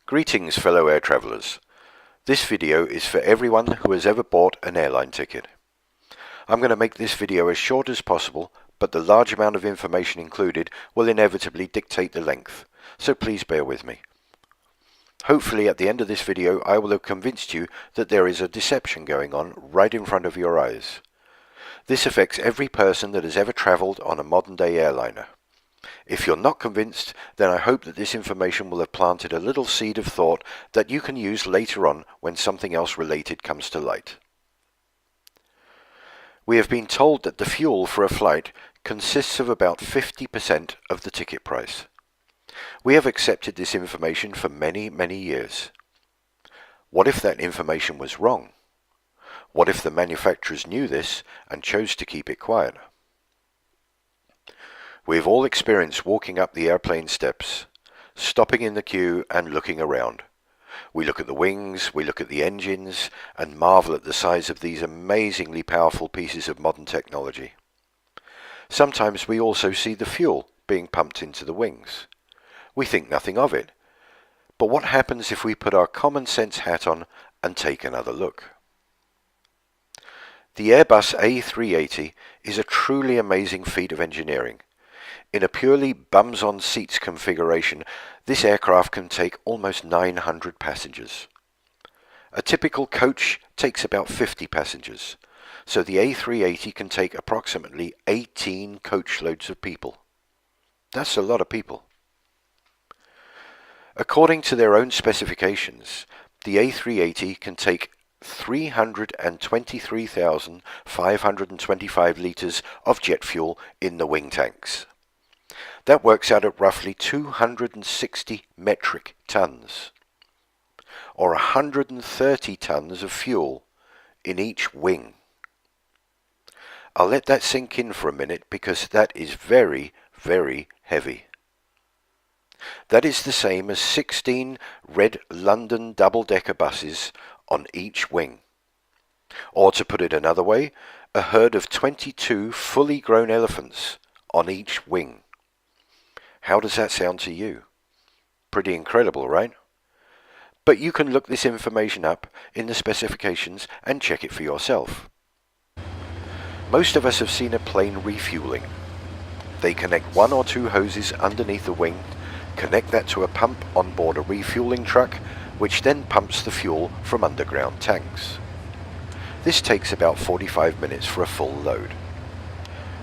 Greetings fellow air travellers. This video is for everyone who has ever bought an airline ticket. I'm going to make this video as short as possible, but the large amount of information included will inevitably dictate the length, so please bear with me. Hopefully at the end of this video I will have convinced you that there is a deception going on right in front of your eyes. This affects every person that has ever travelled on a modern day airliner. If you're not convinced, then I hope that this information will have planted a little seed of thought that you can use later on when something else related comes to light. We have been told that the fuel for a flight consists of about 50% of the ticket price. We have accepted this information for many, many years. What if that information was wrong? What if the manufacturers knew this and chose to keep it quiet? We've all experienced walking up the airplane steps, stopping in the queue and looking around. We look at the wings, we look at the engines, and marvel at the size of these amazingly powerful pieces of modern technology. Sometimes we also see the fuel being pumped into the wings. We think nothing of it. But what happens if we put our common sense hat on and take another look? The Airbus A380 is a truly amazing feat of engineering. In a purely bums-on-seats configuration, this aircraft can take almost 900 passengers. A typical coach takes about 50 passengers, so the A380 can take approximately 18 coachloads of people. That's a lot of people. According to their own specifications, the A380 can take 323,525 litres of jet fuel in the wing tanks. That works out at roughly 260 metric tons, or 130 tons of fuel in each wing. I'll let that sink in for a minute because that is very, very heavy. That is the same as 16 red London double-decker buses on each wing. Or to put it another way, a herd of 22 fully grown elephants on each wing. How does that sound to you? Pretty incredible, right? But you can look this information up in the specifications and check it for yourself. Most of us have seen a plane refueling. They connect one or two hoses underneath the wing, connect that to a pump on board a refueling truck, which then pumps the fuel from underground tanks. This takes about 45 minutes for a full load.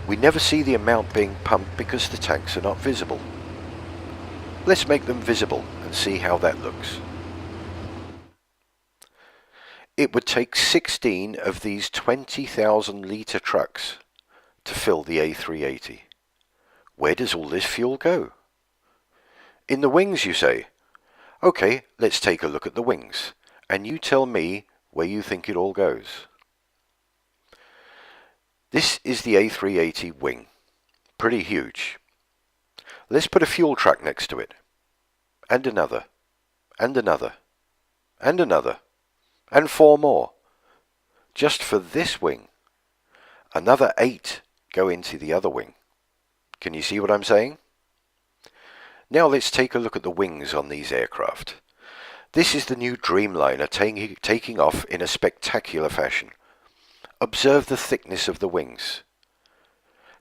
We never see the amount being pumped because the tanks are not visible. Let's make them visible and see how that looks. It would take 16 of these 20,000 litre trucks to fill the A380. Where does all this fuel go? In the wings, you say? Okay, let's take a look at the wings, and you tell me where you think it all goes. This is the A380 wing. Pretty huge. Let's put a fuel truck next to it. And another. And another. And another. And 4 more. Just for this wing. Another 8 go into the other wing. Can you see what I'm saying? Now let's take a look at the wings on these aircraft. This is the new Dreamliner taking off in a spectacular fashion. Observe the thickness of the wings.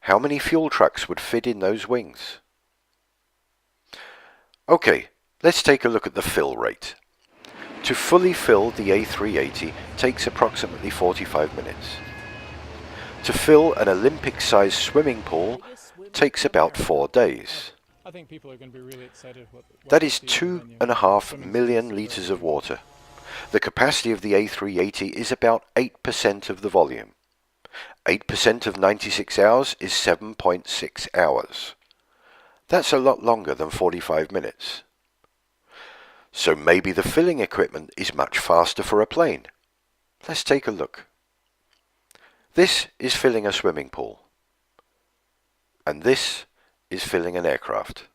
How many fuel trucks would fit in those wings? Okay, let's take a look at the fill rate. To fully fill the A380 takes approximately 45 minutes. To fill an Olympic-sized swimming pool takes about 4 days. I think people are going to be really excited. That is 2.5 million litres of water. The capacity of the A380 is about 8% of the volume. 8% of 96 hours is 7.6 hours. That's a lot longer than 45 minutes. So maybe the filling equipment is much faster for a plane. Let's take a look. This is filling a swimming pool. And this is filling an aircraft.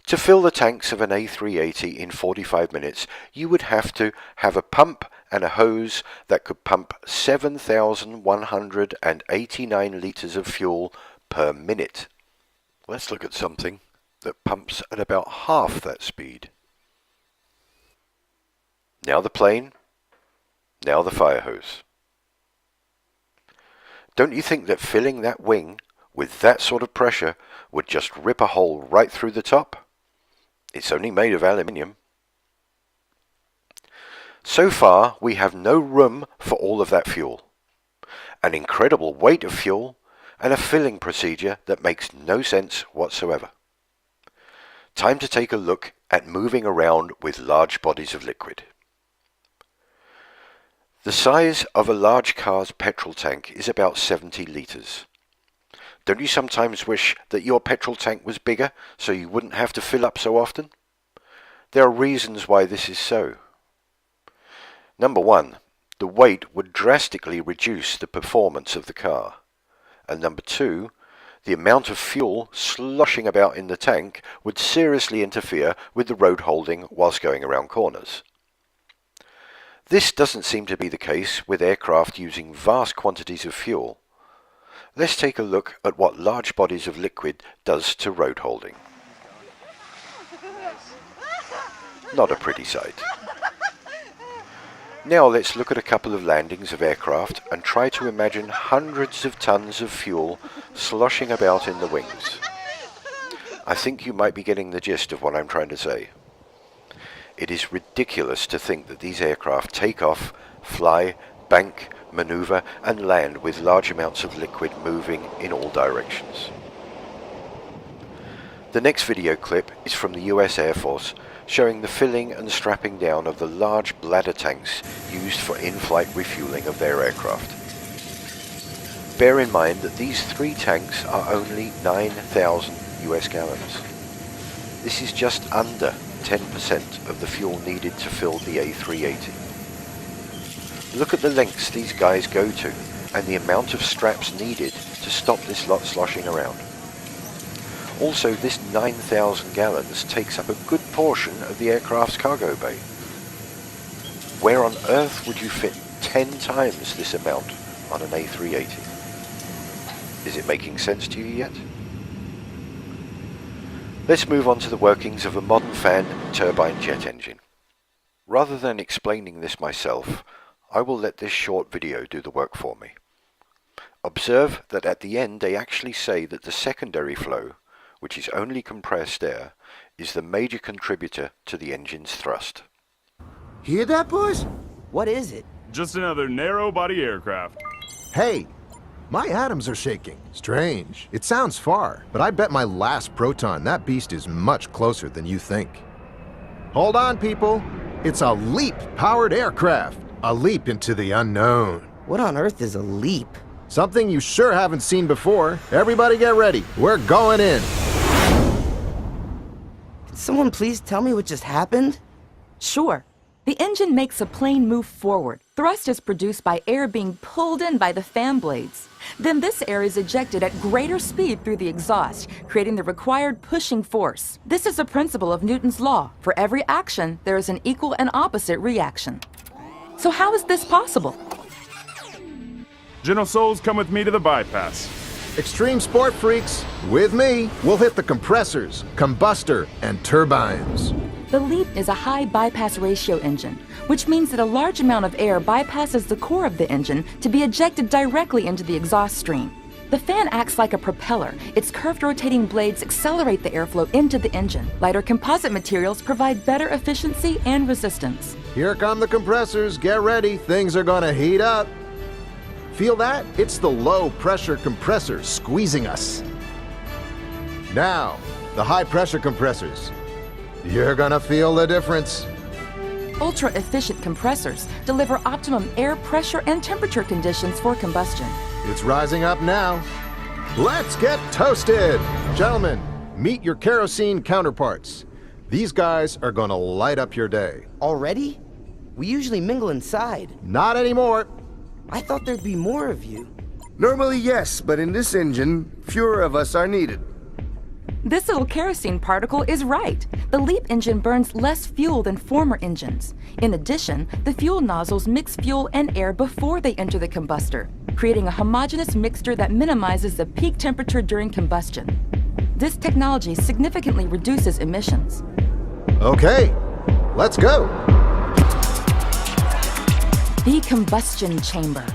To fill the tanks of an A380 in 45 minutes, you would have to have a pump and a hose that could pump 7,189 litres of fuel per minute. Let's look at something. that pumps at about half that speed. Now the plane, now the fire hose. Don't you think that filling that wing with that sort of pressure would just rip a hole right through the top? It's only made of aluminium. So far, we have no room for all of that fuel, an incredible weight of fuel, and a filling procedure that makes no sense whatsoever. Time to take a look at moving around with large bodies of liquid. The size of a large car's petrol tank is about 70 litres. Don't you sometimes wish that your petrol tank was bigger so you wouldn't have to fill up so often? There are reasons why this is so. Number one, the weight would drastically reduce the performance of the car. And number two, the amount of fuel sloshing about in the tank would seriously interfere with the road holding whilst going around corners. This doesn't seem to be the case with aircraft using vast quantities of fuel. Let's take a look at what large bodies of liquid does to road holding. Not a pretty sight. Now let's look at a couple of landings of aircraft and try to imagine hundreds of tons of fuel sloshing about in the wings. I think you might be getting the gist of what I'm trying to say. It is ridiculous to think that these aircraft take off, fly, bank, maneuver and land with large amounts of liquid moving in all directions. The next video clip is from the US Air Force, showing the filling and strapping down of the large bladder tanks used for in-flight refueling of their aircraft. Bear in mind that these 3 tanks are only 9,000 US gallons. This is just under 10% of the fuel needed to fill the A380. Look at the lengths these guys go to and the amount of straps needed to stop this lot sloshing around. Also, this 9,000 gallons takes up a good portion of the aircraft's cargo bay. Where on earth would you fit 10 times this amount on an A380? Is it making sense to you yet? Let's move on to the workings of a modern fan turbine jet engine. Rather than explaining this myself, I will let this short video do the work for me. Observe that at the end they actually say that the secondary flow, which is only compressed air, is the major contributor to the engine's thrust. Hear that, boys? What is it? Just another narrow-body aircraft. Hey, my atoms are shaking. Strange. It sounds far, but I bet my last proton that beast is much closer than you think. Hold on, people. It's a LEAP-powered aircraft. A leap into the unknown. What on earth is a leap? Something you sure haven't seen before. Everybody get ready. We're going in. Can someone please tell me what just happened? Sure. The engine makes a plane move forward. Thrust is produced by air being pulled in by the fan blades. Then this air is ejected at greater speed through the exhaust, creating the required pushing force. This is a principle of Newton's law. For every action, there is an equal and opposite reaction. So how is this possible? Gentle souls, come with me to the bypass. Extreme sport freaks, with me, we'll hit the compressors, combustor, and turbines. The LEAP is a high bypass ratio engine, which means that a large amount of air bypasses the core of the engine to be ejected directly into the exhaust stream. The fan acts like a propeller. Its curved rotating blades accelerate the airflow into the engine. Lighter composite materials provide better efficiency and resistance. Here come the compressors. Get ready. Things are gonna heat up. Feel that? It's the low-pressure compressor squeezing us. Now, the high-pressure compressors. You're gonna feel the difference. Ultra-efficient compressors deliver optimum air pressure and temperature conditions for combustion. It's rising up now. Let's get toasted! Gentlemen, meet your kerosene counterparts. These guys are gonna light up your day. Already? We usually mingle inside. Not anymore. I thought there'd be more of you. Normally, yes, but in this engine, fewer of us are needed. This little kerosene particle is right. The LEAP engine burns less fuel than former engines. In addition, the fuel nozzles mix fuel and air before they enter the combustor, creating a homogeneous mixture that minimizes the peak temperature during combustion. This technology significantly reduces emissions. Okay, let's go. The combustion chamber.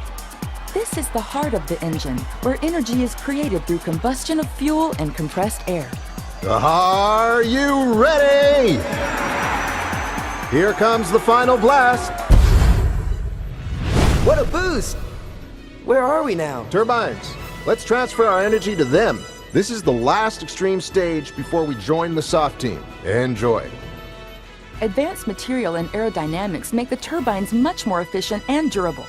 This is the heart of the engine, where energy is created through combustion of fuel and compressed air. Are you ready? Here comes the final blast. What a boost! Where are we now? Turbines, let's transfer our energy to them. This is the last extreme stage before we join the soft team. Enjoy. Advanced material and aerodynamics make the turbines much more efficient and durable.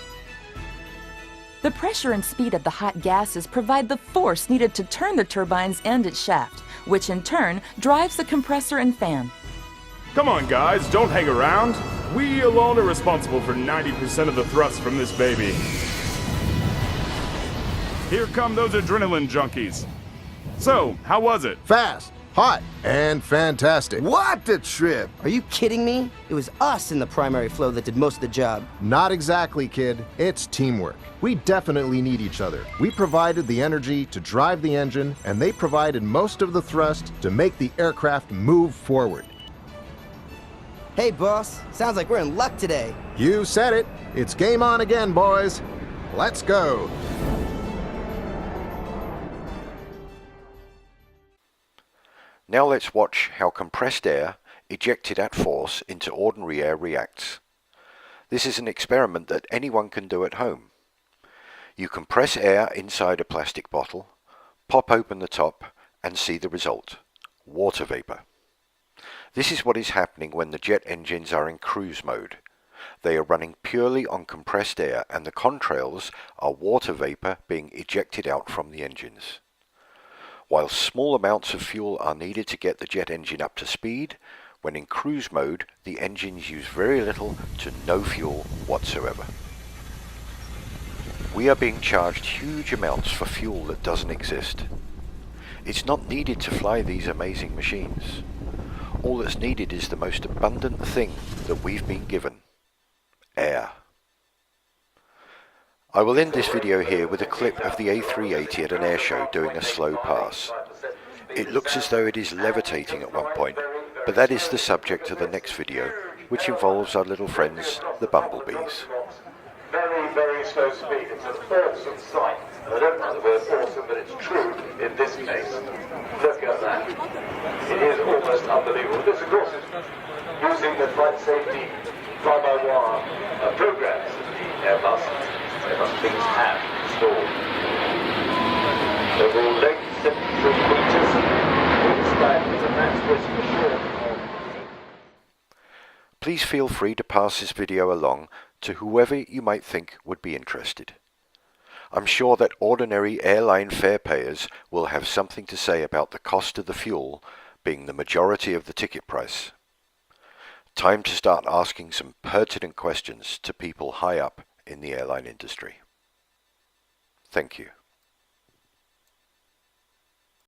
The pressure and speed of the hot gases provide the force needed to turn the turbines and its shaft, which in turn drives the compressor and fan. Come on, guys, don't hang around. We alone are responsible for 90% of the thrust from this baby. Here come those adrenaline junkies. So, how was it? Fast, hot, and fantastic. What a trip! Are you kidding me? It was us in the primary flow that did most of the job. Not exactly, kid. It's teamwork. We definitely need each other. We provided the energy to drive the engine, and they provided most of the thrust to make the aircraft move forward. Hey, boss. Sounds like we're in luck today. You said it. It's game on again, boys. Let's go. Now let's watch how compressed air, ejected at force into ordinary air reacts. This is an experiment that anyone can do at home. You compress air inside a plastic bottle, pop open the top, and see the result: water vapor. This is what is happening when the jet engines are in cruise mode. They are running purely on compressed air, and the contrails are water vapor being ejected out from the engines. While small amounts of fuel are needed to get the jet engine up to speed, when in cruise mode, the engines use very little to no fuel whatsoever. We are being charged huge amounts for fuel that doesn't exist. It's not needed to fly these amazing machines. All that's needed is the most abundant thing that we've been given: air. I will end this video here with a clip of the A380 at an airshow doing a slow pass. It looks as though it is levitating at one point, but that is the subject of the next video, which involves our little friends, the bumblebees. Very, very slow speed. It's an awesome sight. I don't like the word awesome, but it's true in this case. Look at that. It is almost unbelievable. This, of course, is using the flight safety fly-by-wire programs that the Airbus things have installed. Overall length 73 meters. Wingspan with a max risk assured. Please feel free to pass this video along to whoever you might think would be interested. I'm sure that ordinary airline fare payers will have something to say about the cost of the fuel being the majority of the ticket price. Time to start asking some pertinent questions to people high up in the airline industry. Thank you.